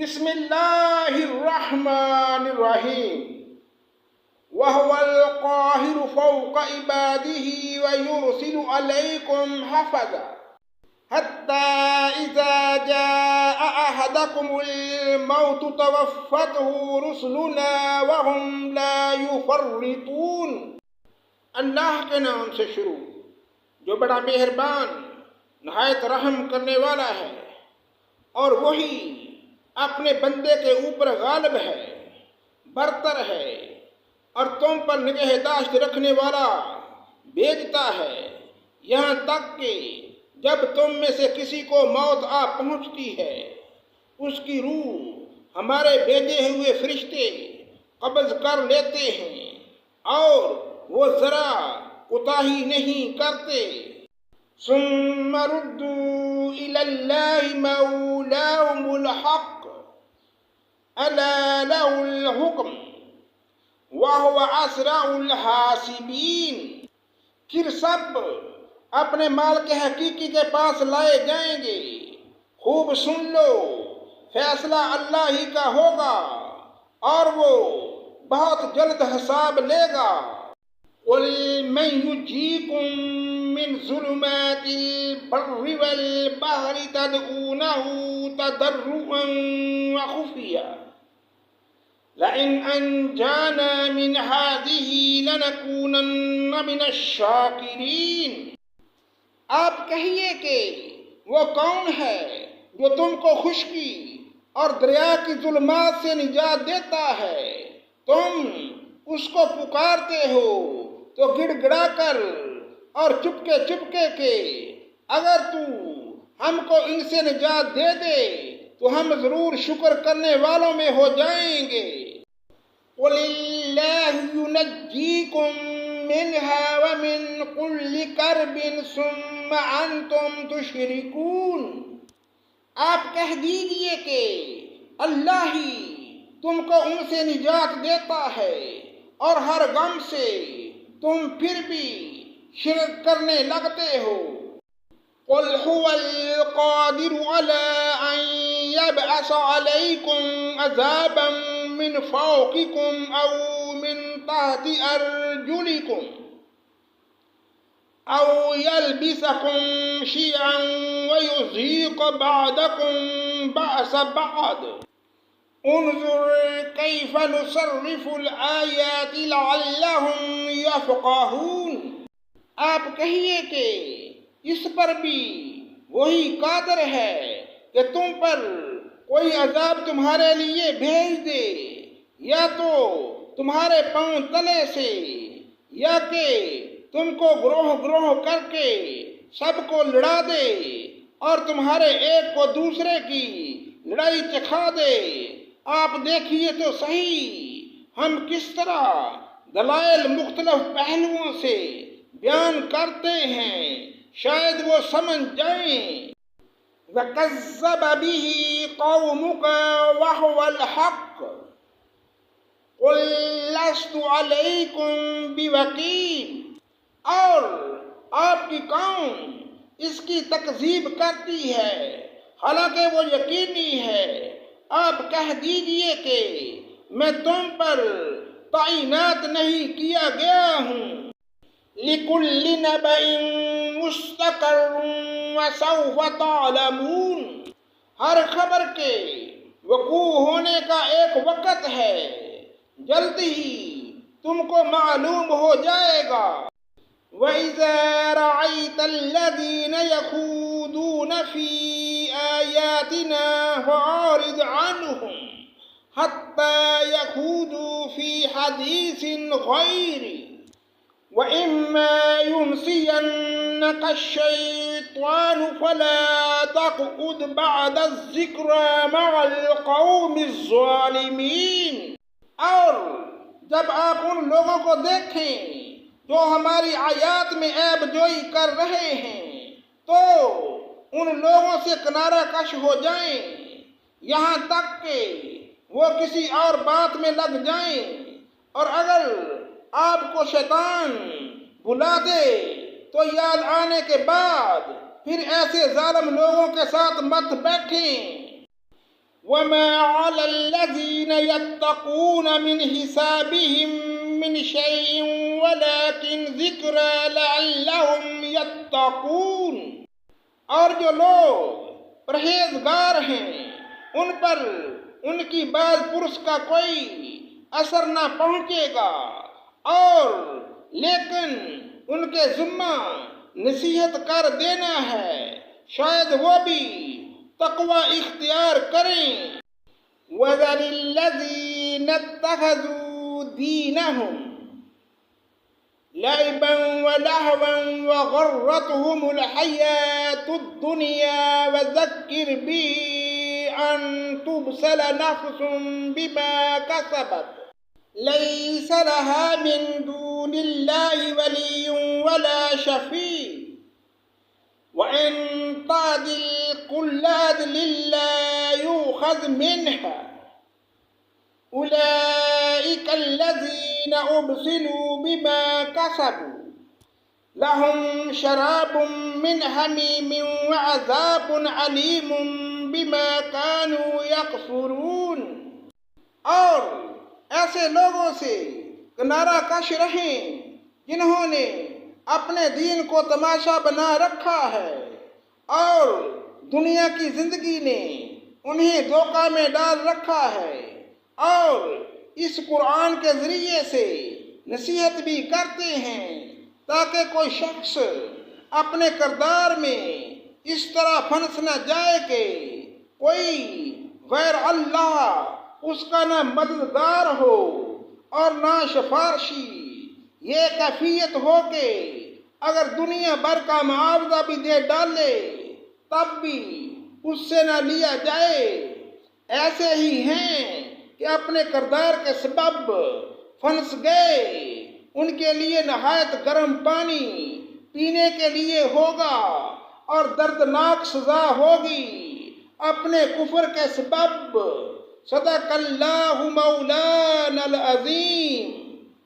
بسم اللہ الرحمن الرحیم وهو القاهر فوق عباده ويرسل عليكم حفظا حتى إذا جاء أحدكم الموت توفته رسلنا وهم لا يفرطون۔ اللہ کے نام سے شروع جو بڑا مہربان نہایت رحم کرنے والا ہے، اور وہی اپنے بندے کے اوپر غالب ہے، برتر ہے، اور تم پر نگہداشت رکھنے والا بھیجتا ہے، یہاں تک کہ جب تم میں سے کسی کو موت آ پہنچتی ہے، اس کی روح ہمارے بھیجے ہوئے فرشتے قبض کر لیتے ہیں، اور وہ ذرا کوتاہی نہیں کرتے۔ ثم ردوا إلى الله مولاهم الحق ألا له الحكم وهو أسرع الحاسبين۔ پھر سب اپنے مالک حقیقی کے پاس لائے جائیں گے۔ خوب سن لو، فیصلہ اللہ ہی کا ہوگا، اور وہ بہت جلد حساب لے گا۔ قل من يجيكم من ظلمات البر والبحر تدعونه تضرعا وخفيا لئن أنجانا من هذه لنكونن من الشاكرين۔ آپ کہیے کہ وہ کون ہے جو تم کو خشکی اور دریا کی ظلمات سے نجات دیتا ہے؟ تم اس کو پکارتے ہو تو گڑ گڑا کر اور چپکے چپکے کے، اگر تو ہم کو ان سے نجات دے دے تو ہم ضرور شکر کرنے والوں میں ہو جائیں گے۔ قُلِ اللَّهُ يُنَجِّيكُم مِّنْهَا وَمِن كُلِّ كَرْبٍ ثُمَّ أَنْتُمْ تُشْرِكُونَ۔ آپ کہہ دیجئے کہ اللہ ہی تم کو ان سے نجات دیتا ہے، اور ہر غم سے تم پھر بھی شرک کرنے لگتے ہو۔ قُلْ هُوَ الْقَادِرُ عَلَىٰ أَن يَبْعَثَ عَلَيْكُمْ عَذَابًا مِّنْ فَوْقِكُمْ أَوْ مِنْ تَحْتِ أَرْجُلِكُمْ أَوْ يَلْبِسَكُمْ شِيَعًا وَيُذِيقَ بَعْضَكُمْ بَأْسَ بَعْضٍ انظر کیف نصرف الآیات لعلہم یفقہون۔ آپ کہیے کہ اس پر بھی وہی قادر ہے کہ تم پر کوئی عذاب تمہارے لیے بھیج دے، یا تو تمہارے پاؤں تلے سے، یا کہ تم کو گروہ گروہ کر کے سب کو لڑا دے، اور تمہارے ایک کو دوسرے کی لڑائی چکھا دے۔ آپ دیکھیے تو صحیح ہم کس طرح دلائل مختلف پہلوؤں سے بیان کرتے ہیں، شاید وہ سمجھ جائیں۔ وَكَذَّبَ بِهِ قَوْمُكَ وَهُوَ الْحَقُّ قُلْ لَسْتُ عَلَيْكُمْ بِوَكِيلٍ۔ اور آپ کی قوم اس کی تکذیب کرتی ہے، حالانکہ وہ یقینی ہے۔ آپ کہہ دیجئے کہ میں تم پر تعینات نہیں کیا گیا ہوں۔ لِكُلِّ نَبَإٍ مُسْتَقَرٌّ وَسَوْفَ تَعْلَمُونَ۔ ہر خبر کے وقوع ہونے کا ایک وقت ہے، جلد ہی تم کو معلوم ہو جائے گا۔ وَإِذَا رَأَيْتَ الَّذِينَ يَخُوضُونَ فِي آيَاتِنَا فَأَعْرِضْ عَنْهُمْ حَتَّى يَخُوضُوا فِي حَدِيثٍ غَيْرِهِ وَإِمَّا يُنْسِيَنَّكَ الشَّيْطَانُ فَلَا تَقْعُدْ بَعْدَ الذِّكْرَىٰ مَعَ الْقَوْمِ الظَّالِمِينَ۔ اور جب آپ ان لوگوں کو دیکھیں جو ہماری آیات میں عیب جوئی کر رہے ہیں، تو ان لوگوں سے کنارہ کش ہو جائیں، یہاں تک کہ وہ کسی اور بات میں لگ جائیں۔ اور اگر آپ کو شیطان بلا دے تو یاد آنے کے بعد پھر ایسے ظالم لوگوں کے ساتھ مت بیٹھیں۔ وما على الذين يتقون من حسابهم من شيء ولكن ذكرى لعلهم يتقون۔ اور جو لوگ پرہیزگار ہیں ان پر ان کی باز پرس کا کوئی اثر نہ پہنچے گا، اور لیکن ان کے ذمہ نصیحت کر دینا ہے، شاید وہ بھی تقوی اختیار کریں۔ وَذَرِ الَّذِينَ اتَّخَذُوا دِينَهُمْ لَعِبًا وَلَهْوًا وَغَرَّتْهُمُ الْحَيَاةُ الدُّنْيَا وَذَكِّرْ بِهِ أَن تُبْصَلَ نَفْسٌ بِمَا كَسَبَتْ لَيْسَ لَهَا مِن دُونِ اللَّهِ وَلِيٌّ وَلَا شَفِيعٌ وَإِن تَعْدِلْ كُلَّ عَدْلٍ لَّا يُؤْخَذْ مِنْهَا أُولَٰئِكَ الَّذِينَ أُبْسِلُوا بِمَا كَسَبُوا لَهُمْ شَرَابٌ مِّنْ حَمِيمٍ وَعَذَابٌ عَلِيمٌ بِمَا كَانُوا يَكْفُرُونَ۔ اور ایسے لوگوں سے کنارہ کش رہیں جنہوں نے اپنے دین کو تماشا بنا رکھا ہے اور دنیا کی زندگی نے انہیں دھوکہ میں ڈال رکھا ہے، اور اس قرآن کے ذریعے سے نصیحت بھی کرتے ہیں تاکہ کوئی شخص اپنے کردار میں اس طرح پھنس نہ جائے کہ کوئی غیر اللہ اس کا نہ مددگار ہو اور نہ سفارشی۔ یہ کیفیت ہو کہ اگر دنیا بھر کا معاوضہ بھی دے ڈالے تب بھی اس سے نہ لیا جائے۔ ایسے ہی ہیں کہ اپنے کردار کے سبب پھنس گئے، ان کے لیے نہایت گرم پانی پینے کے لیے ہوگا اور دردناک سزا ہوگی اپنے کفر کے سبب۔ صدق اللہ مولانا العظیم۔